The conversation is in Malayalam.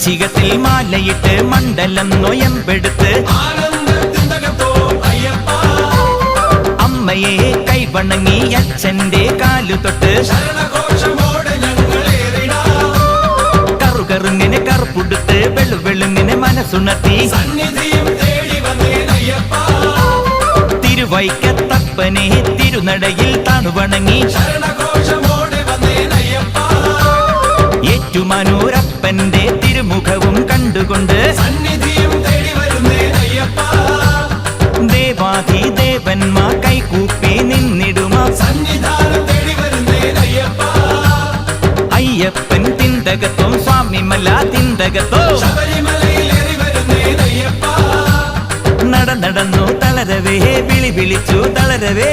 വൃശ്ചികത്തിൽ മാലയിട്ട് മണ്ഡലം നൊയമ്പെടുത്ത് അമ്മയെ കൈവണങ്ങി അച്ഛന്റെ കാലു തൊട്ട് കറുകറുങ്ങിനെ കറുപ്പുടുത്ത് വെളുവെളുങ്ങിനെ മനസ്സുണർത്തി തിരുവൈക്കത്തപ്പനെ തിരുനടയിൽ താണുവണങ്ങി ഏറ്റുമാനൂരപ്പന്റെ തിരുമുഖവും കണ്ടുകൊണ്ട് ദേവാധിദേവന്മാർ കൈകൂപ്പി നിന്നിടുമാ അയ്യപ്പൻ തിന്തകത്തോ സ്വാമിമല തിന്തകത്തോ നടന്നു തളരവേ വിളി വിളിച്ചു തളരവേ